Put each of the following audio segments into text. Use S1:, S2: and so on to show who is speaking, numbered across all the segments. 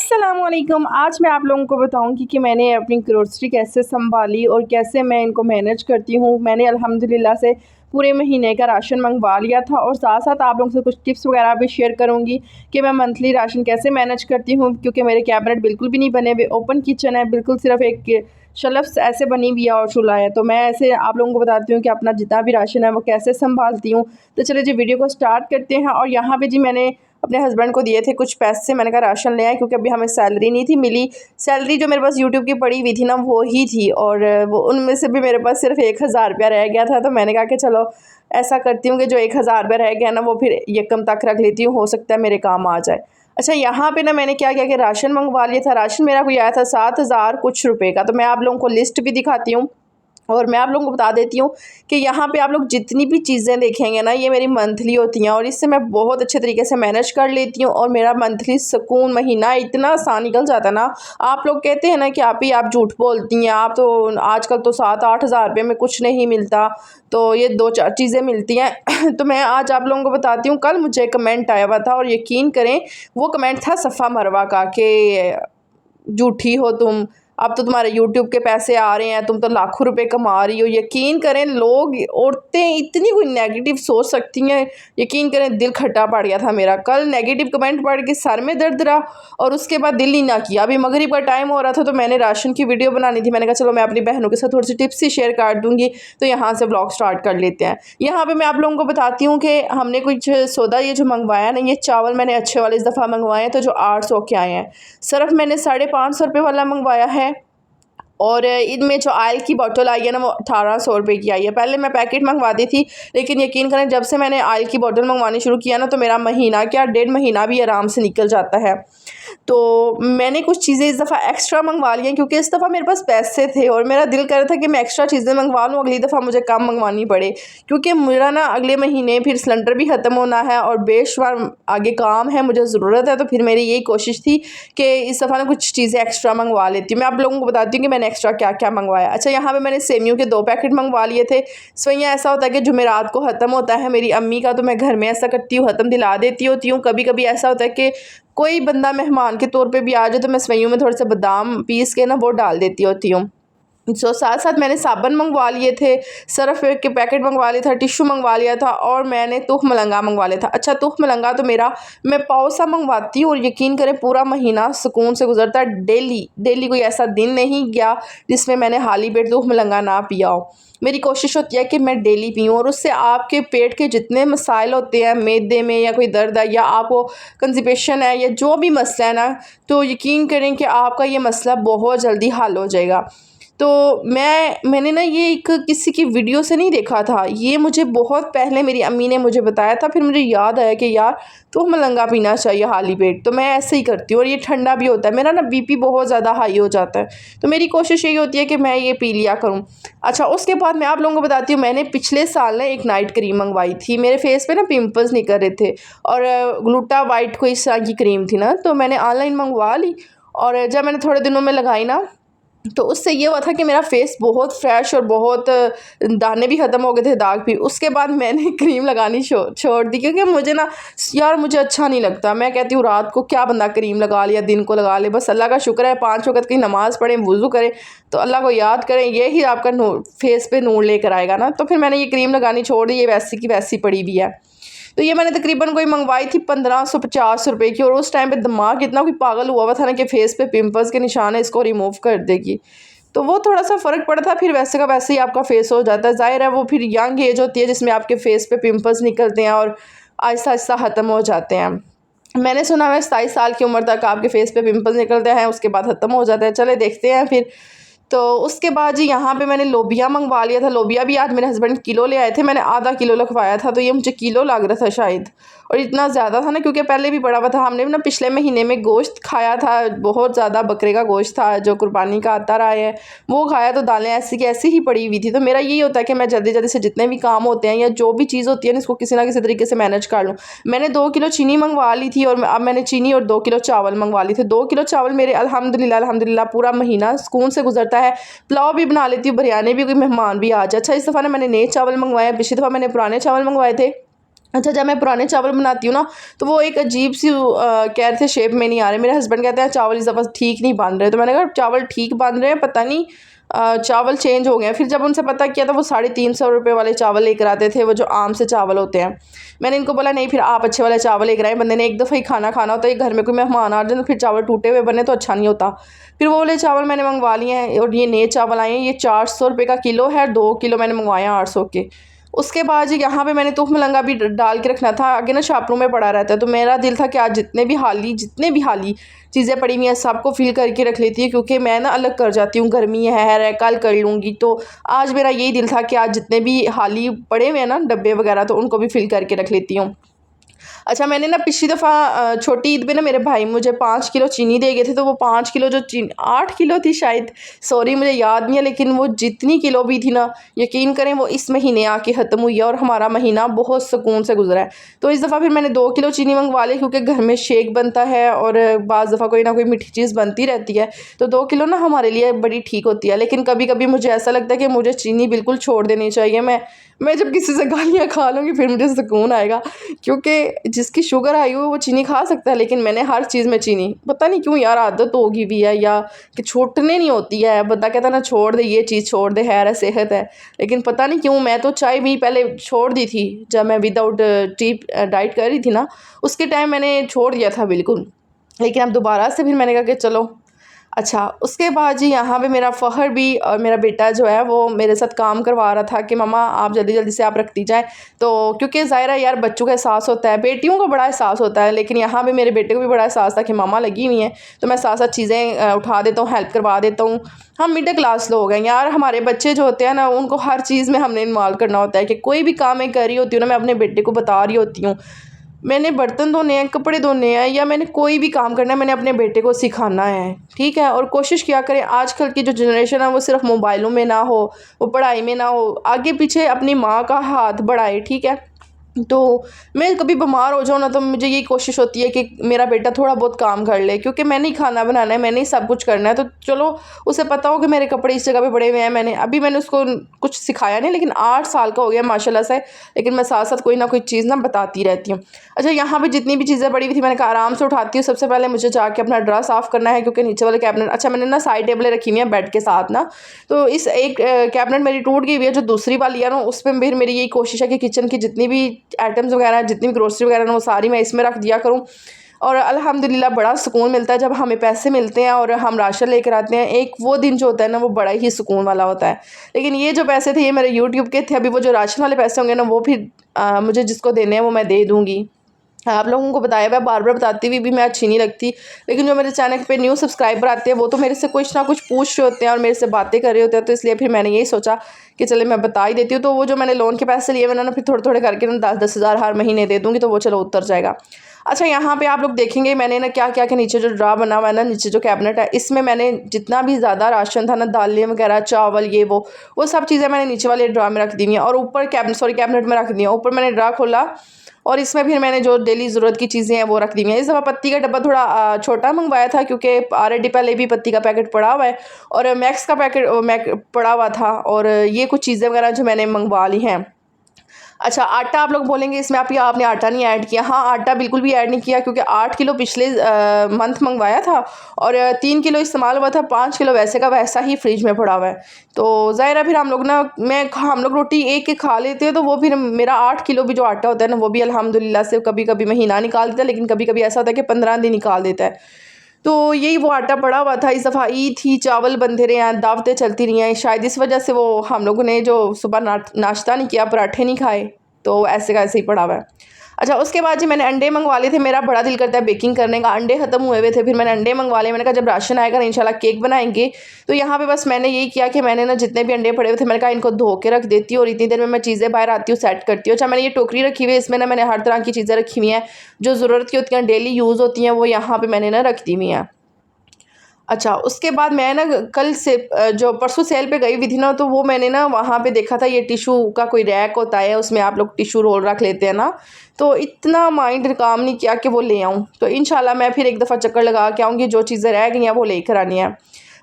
S1: अस्सलामुअलैकुम। आज मैं आप लोगों को बताऊंगी कि मैंने अपनी ग्रोसरी कैसे संभाली और कैसे मैं इनको मैनेज करती हूँ। मैंने अल्हम्दुलिल्लाह से पूरे महीने का राशन मंगवा लिया था और साथ साथ आप लोगों से कुछ टिप्स वगैरह भी शेयर करूँगी कि मैं मंथली राशन कैसे मैनेज करती हूँ, क्योंकि मेरे कैबिनेट बिल्कुल भी नहीं बने हुए, ओपन किचन है, बिल्कुल सिर्फ एक शेल्फ्स ऐसे बनी हुई है और चूल्हा है। तो मैं ऐसे आप लोगों को बताती हूँ कि अपना जितना भी राशन है वो कैसे संभालती हूँ। तो चलिए जी वीडियो को स्टार्ट करते हैं। और यहाँ पे जी मैंने अपने हस्बैंड को दिए थे कुछ पैसे, मैंने कहा राशन ले आए, क्योंकि अभी हमें सैलरी नहीं थी मिली। सैलरी जो मेरे पास यूट्यूब की पड़ी हुई थी ना वो ही थी, और वो उनमें से भी मेरे पास सिर्फ 1000 रुपया रह गया था। तो मैंने कहा कि चलो ऐसा करती हूँ कि जो 1000 रुपया रह गया ना वो फिर यकम तक रख लेती हूँ, हो सकता है मेरे काम आ जाए। अच्छा, यहाँ पे ना मैंने क्या किया कि राशन मंगवा लिया था। राशन मेरा कोई आया था 7000 कुछ रुपए का। तो मैं आप लोगों को लिस्ट भी दिखाती हूँ और मैं आप लोगों को बता देती हूँ कि यहाँ पे आप लोग जितनी भी चीज़ें देखेंगे ना ये मेरी मंथली होती हैं, और इससे मैं बहुत अच्छे तरीके से मैनेज कर लेती हूँ और मेरा मंथली सुकून महीना इतना आसान निकल जाता है ना। आप लोग कहते हैं ना कि आप झूठ बोलती हैं, आप तो आजकल तो 7-8 हज़ार रुपये में कुछ नहीं मिलता, तो ये 2-4 चीज़ें मिलती हैं। तो मैं आज आप लोगों को बताती हूँ। कल मुझे कमेंट आया हुआ था और यकीन करें वो कमेंट था सफ़ा मरवा का कि झूठी हो तुम, अब तो तुम्हारे यूट्यूब के पैसे आ रहे हैं, तुम तो लाखों रुपए कमा रही हो। यकीन करें लोग, औरतें इतनी कोई नेगेटिव सोच सकती हैं, यकीन करें दिल खट्टा पड़ गया था मेरा। कल नेगेटिव कमेंट पढ़ के सर में दर्द रहा और उसके बाद दिल ही ना किया। अभी मगरिब का टाइम हो रहा था तो मैंने राशन की वीडियो बनानी थी, मैंने कहा चलो मैं अपनी बहनों के साथ थोड़ी सी टिप्स ही शेयर कर दूँगी। तो यहाँ से ब्लॉग स्टार्ट कर लेते हैं। यहाँ पर मैं आप लोगों को बताती हूँ कि हमने कुछ सौदा ये जो मंगवाया ना, ये चावल मैंने अच्छे वाले इस दफ़ा मंगवाए हैं तो जो 800 के आए हैं। सर्फ मैंने 550 रुपये वाला मंगवाया है, और इनमें जो ऑयल की बोतल आई है ना वो 1800 रुपये की आई है। पहले मैं पैकेट मंगवाती थी, लेकिन यकीन करें जब से मैंने ऑयल की बोतल मंगवानी शुरू किया ना तो मेरा महीना क्या 1.5 महीना भी आराम से निकल जाता है। तो मैंने कुछ चीज़ें इस दफ़ा एक्स्ट्रा मंगवा ली हैं, क्योंकि इस दफ़ा मेरे पास पैसे थे और मेरा दिल कर रहा था कि मैं एक्स्ट्रा चीज़ें मंगवा लूँ, अगली दफ़ा मुझे कम मंगवानी पड़े, क्योंकि मेरा ना अगले महीने फिर सिलेंडर भी ख़त्म होना है और बेशुमार आगे काम है, मुझे ज़रूरत है। तो फिर मेरी यही कोशिश थी कि इस दफ़ा ना कुछ चीज़ें एक्स्ट्रा मंगवा लेती हूँ। मैं आप लोगों को बताती हूँ कि मैंने एक्स्ट्रा क्या क्या मंगवाया। अच्छा, यहाँ पे मैंने सेमियों के 2 पैकेट मंगवा लिए थे। सवैयाँ ऐसा होता है कि जुमेरात को ख़त्म होता है मेरी अम्मी का, तो मैं घर में ऐसा करती हूँ, ख़त्म दिला देती होती हूँ। कभी कभी ऐसा होता है कि कोई बंदा मेहमान के तौर पे भी आ जाए तो मैं सवैयों में थोड़े से बादाम पीस के ना वो डाल देती होती हूँ। साथ साथ मैंने साबुन मंगवा लिए थे, सर्फ के पैकेट मंगवा लिया था, टिश्यू मंगवा लिया था, और मैंने तुख मलंगा मंगवा लिया था। अच्छा, तुख मलंगा तो मेरा मैं पाव सा मंगवाती हूँ और यकीन करें पूरा महीना सुकून से गुजरता है। डेली कोई ऐसा दिन नहीं गया जिसमें मैंने खाली पेट तुख मलंगा ना पिया हो। मेरी कोशिश होती है कि मैं डेली पीऊँ, और उससे आपके पेट के जितने मसाइल होते हैं, मैदे में या कोई दर्द है या आपको कंस्टिपेशन है या जो भी मसला है ना, तो यकीन करें कि आपका ये मसला बहुत जल्दी हल हो जाएगा। तो मैंने ना ये एक किसी की वीडियो से नहीं देखा था, ये मुझे बहुत पहले मेरी अम्मी ने मुझे बताया था। फिर मुझे याद आया कि यार तो मलंगा पीना चाहिए खाली पेट, तो मैं ऐसे ही करती हूँ। और ये ठंडा भी होता है, मेरा ना बीपी बहुत ज़्यादा हाई हो जाता है, तो मेरी कोशिश यही होती है कि मैं ये पी लिया करूँ। अच्छा, उसके बाद मैं आप लोगों को बताती हूँ, मैंने पिछले साल ना एक नाइट क्रीम मंगवाई थी। मेरे फेस पे ना पिंपल्स निकल रहे थे और ग्लूटा वाइट कोई इस तरह की क्रीम थी ना, तो मैंने ऑनलाइन मंगवा ली। और जब मैंने थोड़े दिनों में लगाई ना तो उससे ये हुआ था कि मेरा फेस बहुत फ्रेश और बहुत दाने भी ख़त्म हो गए थे, दाग भी। उसके बाद मैंने क्रीम लगानी छोड़ दी, क्योंकि मुझे ना यार मुझे अच्छा नहीं लगता। मैं कहती हूँ रात को क्या बंदा क्रीम लगा लिया, दिन को लगा ले, बस अल्लाह का शुक्र है 5 वक़्त की नमाज़ पढ़ें, वुज़ू करें, तो अल्लाह को याद करें, यही आपका नूर फेस पे नूर लेकर आएगा ना। तो फिर मैंने ये क्रीम लगानी छोड़ दी, ये वैसी की वैसी पड़ी हुई है। तो ये मैंने तकरीबन कोई मंगवाई थी 1550 रुपये की, और उस टाइम पे दिमाग इतना कोई पागल हुआ था ना कि फेस पे पिंपल्स के निशान है, इसको रिमूव कर देगी। तो वो थोड़ा सा फ़र्क पड़ा था, फिर वैसे का वैसे ही आपका फेस हो जाता है। ज़ाहिर है वो फिर यंग एज होती है जिसमें आपके फेस पे पिंपल्स निकलते हैं और आहिस्ता आहिस्ता ख़त्म हो जाते हैं। मैंने सुना है 27 साल की उम्र तक आपके फेस पे पिंपल्स निकलते हैं, उसके बाद ख़त्म हो जाता है। चले देखते हैं फिर। तो उसके बाद जी यहाँ पे मैंने लोबिया मंगवा लिया था। लोबिया भी आज मेरे हस्बैंड किलो ले आए थे, मैंने आधा किलो लिखवाया था, तो ये मुझे किलो लग रहा था शायद, और इतना ज़्यादा था ना क्योंकि पहले भी पड़ा हुआ था। हमने ना पिछले महीने में गोश्त खाया था, बहुत ज़्यादा बकरे का गोश्त था जो कुर्बानी का आता रहा है, वो खाया, तो दालें ऐसी की ऐसी ही पड़ी हुई थी। तो मेरा यही होता है कि मैं जल्दी जल्दी से जितने भी काम होते हैं या जो भी चीज़ होती है ना इसको किसी ना किसी तरीके से मैनेज कर लूँ। मैंने 2 किलो चीनी मंगवा ली थी, और अब मैंने चीनी और 2 किलो चावल मंगवा लिए थे। 2 किलो चावल मेरे अल्हम्दुलिल्लाह पूरा महीना सुकून से गुजरता है। पुलाव भी बना लेती हूँ, बिरयानी भी, कोई मेहमान भी आ जाए। अच्छा, इस दफ़ा ना मैंने नए चावल मंगवाए, पिछली दफ़ा मैंने पुराने चावल मंगवाए थे। अच्छा, जब मैं पुराने चावल बनाती हूँ ना, तो वो एक अजीब सी कह रहे थे शेप में नहीं आ रहे। मेरे हस्बैंड कहते हैं चावल इस दफ़ा ठीक नहीं बन रहे। तो मैंने कहा चावल ठीक बन रहे हैं, पता नहीं चावल चेंज हो गए हैं। फिर जब उनसे पता किया तो वो 350 रुपये वाले चावल लेकर आते थे, वो जो आम से चावल होते हैं। मैंने इनको बोला नहीं, फिर आप अच्छे वाले चावल लेकर आए। बंदे ने एक दफ़ा ही खाना खाना होता है, घर में कोई मेहमान आ जाए तो फिर चावल टूटे हुए बने तो अच्छा नहीं होता। फिर वो वाले चावल मैंने मंगवा लिए हैं और ये नए चावल आए हैं। ये 400 रुपये का किलो है, 2 किलो मैंने मंगवाए हैं 800 के। उसके बाद जी यहाँ पे मैंने तुख मलंगा भी डाल के रखना था, आगे ना शापरों में पड़ा रहता है। तो मेरा दिल था कि आज जितने भी हाली चीज़ें पड़ी हुई हैं सबको फिल करके रख लेती है, क्योंकि मैं ना अलग कर जाती हूँ, गर्मी है कल कर लूँगी। तो आज मेरा यही दिल था कि आज जितने भी हाली पड़े हुए हैं ना डब्बे वगैरह, तो उनको भी फिल करके रख लेती हूँ। अच्छा, मैंने ना पिछली दफ़ा छोटी ईद पे ना मेरे भाई मुझे 5 किलो चीनी दे गए थे। तो वो 5 किलो जो चीनी 8 किलो थी शायद, सॉरी मुझे याद नहीं है, लेकिन वो जितनी किलो भी थी ना, यकीन करें वो इस महीने आके ख़त्म हुई है और हमारा महीना बहुत सुकून से गुजरा है। तो इस दफ़ा फिर मैंने 2 किलो चीनी मंगवा ली, क्योंकि घर में शेक बनता है और बाज़ दफ़ा कोई ना कोई मीठी चीज़ बनती रहती है। तो 2 किलो ना हमारे लिए बड़ी ठीक होती है। लेकिन कभी कभी मुझे ऐसा लगता है कि मुझे चीनी बिल्कुल छोड़ देनी चाहिए। मैं जब किसी से गालियाँ खा लूँगी फिर मुझे सुकून आएगा, क्योंकि जिसकी शुगर हाई हो वो चीनी खा सकता है, लेकिन मैंने हर चीज़ में चीनी, पता नहीं क्यों यार, आदत होगी भी है या कि छूटने नहीं होती है। बंदा कहता ना छोड़ दे, ये चीज़ छोड़ दे, है सेहत है, लेकिन पता नहीं क्यों मैं तो चाय भी पहले छोड़ दी थी। जब मैं विदाउट टी डाइट कर रही थी ना, उसके टाइम मैंने छोड़ दिया था बिल्कुल, लेकिन अब दोबारा से फिर मैंने कहा कि चलो। अच्छा, उसके बाद जी यहाँ पे मेरा फ़खर भी और मेरा बेटा जो है वो मेरे साथ काम करवा रहा था कि मम्मा आप जल्दी जल्दी से आप रखती जाएँ। तो क्योंकि ज़ाहिर है यार, बच्चों का एहसास होता है, बेटियों को बड़ा एहसास होता है, लेकिन यहाँ पे मेरे बेटे को भी बड़ा एहसास था कि मामा लगी हुई हैं। तो मैं साथ साथ चीज़ें उठा देता हूँ, हेल्प करवा देता हूँ। हम मिडिल क्लास लोग हैं यार, हमारे बच्चे जो होते हैं ना, उनको हर चीज़ में हमने इन्वॉल्व करना होता है। कि कोई भी काम मैं कर रही होती हूँ ना, मैं अपने बेटे को बता रही होती हूँ, मैंने बर्तन धोने हैं, कपड़े धोने हैं, या मैंने कोई भी काम करना है, मैंने अपने बेटे को सिखाना है, ठीक है। और कोशिश किया करें आजकल की जो जनरेशन है वो सिर्फ मोबाइलों में ना हो, वो पढ़ाई में ना हो, आगे पीछे अपनी माँ का हाथ बढ़ाए, ठीक है। तो मैं कभी बीमार हो जाऊँ ना, तो मुझे यही कोशिश होती है कि मेरा बेटा थोड़ा बहुत काम कर ले, क्योंकि मैंने ही खाना बनाना है, मैंने ही सब कुछ करना है। तो चलो, उसे पता हो कि मेरे कपड़े इस जगह पे पड़े हुए हैं, मैंने उसको कुछ सिखाया नहीं, लेकिन 8 साल का हो गया माशाल्लाह से। लेकिन मैं साथ साथ कोई ना कोई चीज़ ना बताती रहती हूँ। अच्छा, यहाँ पे जितनी भी चीज़ें पड़ी हुई थी मैंने कहा आराम से उठाती हूँ। सबसे पहले मुझे जाके अपना ड्रा साफ़ करना है, क्योंकि नीचे वाले कैबिनेट, अच्छा मैंने ना साइड टेबलें रखी हुई हैं बेड के साथ ना, तो इस एक कैबिनेट मेरी टूट गई हुई है, जो दूसरी वाली है ना, उसमें फिर मेरी यही कोशिश है कि किचन की जितनी भी आइटम्स वगैरह, जितनी भी ग्रोसरी वगैरह ना, वो सारी मैं इसमें रख दिया करूँ। और अल्हम्दुलिल्लाह बड़ा सुकून मिलता है जब हमें पैसे मिलते हैं और हम राशन लेकर आते हैं। एक वो दिन जो होता है ना, वो बड़ा ही सुकून वाला होता है। लेकिन ये जो पैसे थे ये मेरे यूट्यूब के थे। अभी वो जो राशन वाले पैसे होंगे ना, वो फिर मुझे जिसको देने हैं वो मैं दे दूँगी। आप लोगों को बताया हुआ, बार बार बताती हुई भी मैं अच्छी नहीं लगती, लेकिन जो मेरे चैनल पे न्यू सब्सक्राइबर आते हैं वो तो मेरे से कुछ ना कुछ पूछ रहे होते हैं और मेरे से बातें कर रहे होते हैं। तो इसलिए फिर मैंने यही सोचा कि चले मैं बता ही देती हूँ। तो वो जो मैंने लोन के पैसे लिए मैंने ना, फिर थोड़े थोड़े करके ना 10-10 हज़ार हर महीने दे दूँगी, तो वो चलो उतर जाएगा। अच्छा, यहाँ पे आप लोग देखेंगे मैंने ना क्या क्या के नीचे जो ड्रा बना हुआ है ना, नीचे जो कैबिनेट है, इसमें मैंने जितना भी ज़्यादा राशन था ना, दालें वगैरह, चावल, ये वो सब चीज़ें मैंने नीचे वाले ड्रा में रख दी हुई हैं और ऊपर कैबिनेट में रख दी हैं। ऊपर मैंने ड्रा खोला और इसमें फिर मैंने जो डेली ज़रूरत की चीज़ें हैं वो रख दी हुई हैं। इस दफ़ा पत्ती का डब्बा थोड़ा छोटा मंगवाया था, क्योंकि ऑलरेडी पहले भी पत्ती का पैकेट पड़ा हुआ है और मैक्स का पैकेट पड़ा हुआ था, और ये कुछ चीज़ें वगैरह जो मैंने मंगवा ली हैं। अच्छा, आटा आप लोग बोलेंगे इसमें आपने आटा नहीं ऐड किया। हाँ, आटा बिल्कुल भी ऐड नहीं किया, क्योंकि 8 किलो पिछले मंथ मंगवाया था और 3 किलो इस्तेमाल हुआ था, 5 किलो वैसे का वैसा ही फ्रिज में पड़ा हुआ है। तो ज़ाहिर है फिर हम लोग रोटी एक एक खा लेते हैं, तो वो फिर मेरा 8 किलो भी जो आटा होता है ना, वो भी अल्हम्दुलिल्लाह से कभी कभी महीना निकाल देता है, लेकिन कभी कभी ऐसा होता है कि 15 दिन निकाल देता है। तो यही वो आटा पड़ा हुआ था। इस दफ़ा ईद थी, चावल बनते रहे हैं, दावतें चलती रही हैं, शायद इस वजह से वो हम लोगों ने जो सुबह नाश्ता नहीं किया, पराठे नहीं खाए, तो ऐसे का ऐसे ही पड़ा हुआ है। अच्छा, उसके बाद जी मैंने अंडे मंगवा लिए थे। मेरा बड़ा दिल करता है बेकिंग करने का, अंडे ख़त्म हुए हुए थे, फिर मैंने अंडे मंगवा लिए। मैंने कहा जब राशन आएगा ना इंशाल्लाह केक बनाएंगे। तो यहाँ पे बस मैंने यही किया कि मैंने ना जितने भी अंडे पड़े हुए थे, मैंने कहा इनको धो के रख देती हूँ और इतनी देर में मैं चीज़ें बाहर आती हूँ, सेट करती हूँ। अच्छा, मैंने ये टोकरी रखी हुई है, इसमें ना मैंने हर तरह की चीज़ें रखी हुई हैं जो ज़रूरत की होती हैं, डेली यूज़ होती हैं, वो यहाँ पर मैंने ना रख दी हुई हैं। अच्छा, उसके बाद मैं ना कल से जो परसों सेल पे गई हुई थी ना, तो वो मैंने ना वहाँ पे देखा था, ये टिशू का कोई रैक होता है, उसमें आप लोग टिशू रोल रख लेते हैं ना, तो इतना माइंड काम नहीं किया कि वो ले आऊँ। तो इंशाल्लाह मैं फिर एक दफ़ा चक्कर लगा के आऊँगी, जो चीज़ें रह गई हैं वो लेकर आनी है।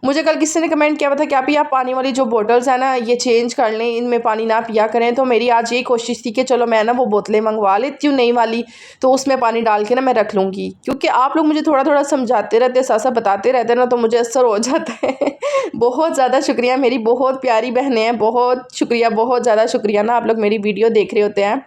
S1: मुझे कल किसी ने कमेंट किया था कि आप पानी वाली जो बोतल्स हैं ना ये चेंज कर लें, इनमें पानी ना पिया करें। तो मेरी आज यही कोशिश थी कि चलो मैं ना वो बोतलें मंगवा लेती हूँ नई वाली, तो उसमें पानी डाल के ना मैं रख लूँगी। क्योंकि आप लोग मुझे थोड़ा थोड़ा समझाते रहते, साथ साथ बताते रहते हैं ना, तो मुझे असर हो जाता है। बहुत ज़्यादा शुक्रिया, मेरी बहुत प्यारी बहनें हैं, बहुत शुक्रिया, बहुत ज़्यादा शुक्रिया ना, आप लोग मेरी वीडियो देख रहे होते हैं।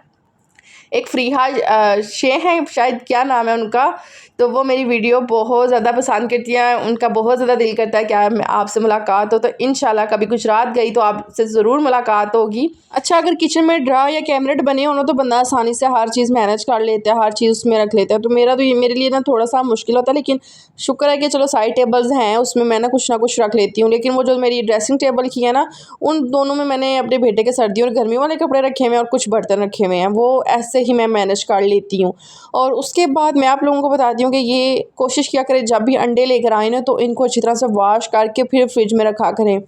S1: एक फ़रीहा शे हैं शायद, क्या नाम है उनका, तो वो मेरी वीडियो बहुत ज़्यादा पसंद करती हैं। उनका बहुत ज़्यादा दिल करता है कि आपसे मुलाकात हो, तो इंशाल्लाह कभी गुजरात गई तो आपसे ज़रूर मुलाकात होगी। अच्छा, अगर किचन में ड्रा या कैबिनेट बने हो ना तो बंदा आसानी से हर चीज़ मैनेज कर लेता है, हर चीज़ उसमें रख लेता है। तो मेरे लिए ना थोड़ा सा मुश्किल होता है, लेकिन शुक्र है कि चलो साइड टेबल्स हैं, उसमें मैं ना कुछ रख लेती हूँ। लेकिन वो जो मेरी ड्रेसिंग टेबल की है ना, उन दोनों में मैंने अपने बेटे के सर्दियों और गर्मियों वाले कपड़े रखे हुए हैं और कुछ बर्तन रखे हुए हैं, वो ऐसे ही मैं मैनेज कर लेती हूँ। और उसके बाद मैं आप लोगों को बताती हूँ कि ये कोशिश किया करें जब भी अंडे लेकर आए ना तो इनको अच्छी तरह से वॉश करके फिर फ्रिज में रखा करें।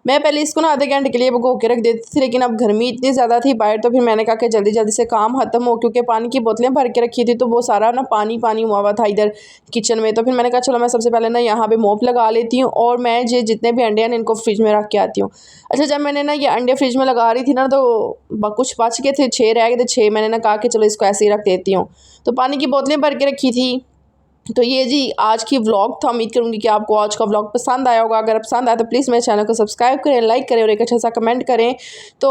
S1: मैं पहले इसको ना आधे घंटे के लिए भगो के रख देती थी, लेकिन अब गर्मी इतनी ज़्यादा थी बाहर, तो फिर मैंने कहा कि जल्दी जल्दी से काम ख़त्म हो, क्योंकि पानी की बोतलें भर के रखी थी तो वो सारा ना पानी पानी हुआ हुआ था इधर किचन में। तो फिर मैंने कहा चलो मैं सबसे पहले ना यहाँ पे मोप लगा लेती हूँ और मैं जितने भी अंडे हैं इनको फ्रिज में रख के आती हूँ। अच्छा, जब मैंने ना ये अंडे फ्रिज में लगा रही थी ना तो कुछ बच गए थे, 6 रह गए थे, 6 मैंने ना कहा कि चलो इसको ऐसे ही रख देती हूँ। तो पानी की बोतलें भर के रखी थी। तो ये जी आज की व्लॉग था। उम्मीद करूँगी कि आपको आज का व्लॉग पसंद आया होगा। अगर पसंद आया तो प्लीज़ मेरे चैनल को सब्सक्राइब करें, लाइक करें और एक अच्छा सा कमेंट करें। तो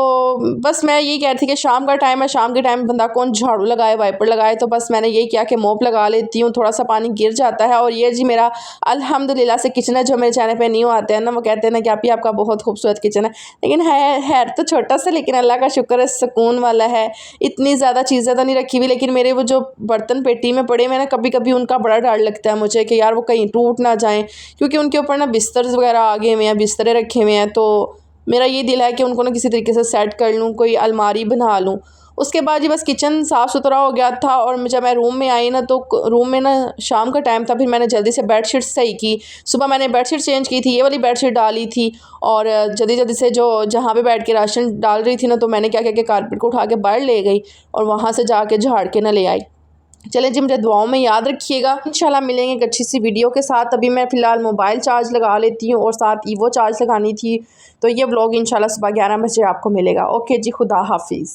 S1: बस मैं यही कह रही थी कि शाम का टाइम है, शाम के टाइम बंदा कौन झाड़ू लगाए, वाइपर लगाए, तो बस मैंने यही किया कि मोप लगा लेती हूँ, थोड़ा सा पानी गिर जाता है। और ये जी मेरा अल्हम्दुलिल्लाह से किचन है, जो मेरे चैनल पर न्यू आते हैं ना वो कहते हैं ना कि आपका बहुत खूबसूरत किचन है, लेकिन है तो छोटा सा, लेकिन अल्लाह का शुक्र है सुकून वाला है। इतनी ज़्यादा चीज़ें तो नहीं रखी हुई, लेकिन मेरे वो जो बर्तन पेटी में पड़े हुए ना, कभी कभी उनका बड़ा डर लगता है मुझे कि यार वो कहीं टूट ना जाएं, क्योंकि उनके ऊपर ना बिस्तर वगैरह आगे हुए हैं, बिस्तरे रखे हुए हैं। तो मेरा ये दिल है कि उनको ना किसी तरीके से सेट कर लूँ, कोई अलमारी बना लूँ। उसके बाद ही बस किचन साफ़ सुथरा हो गया था। और जब मैं रूम में आई ना तो रूम में ना शाम का टाइम था, फिर मैंने जल्दी से बेडशीट सही की। सुबह मैंने बेडशीट चेंज की थी, ये वाली बेडशीट डाली थी, और जल्दी जल्दी से जो जहाँ पे बैठ के राशन डाल रही थी ना, तो मैंने क्या किया कि कारपेट को उठा के बाहर ले गई और वहाँ से जाके झाड़ के ना ले आई। चलें जी, मुझे दुआओं में याद रखिएगा। इंशाल्लाह मिलेंगे एक अच्छी सी वीडियो के साथ। अभी मैं फ़िलहाल मोबाइल चार्ज लगा लेती हूँ और साथ ईवो चार्ज लगानी थी, तो ये व्लॉग इंशाल्लाह सुबह 11 बजे आपको मिलेगा। ओके जी, खुदा हाफिज़।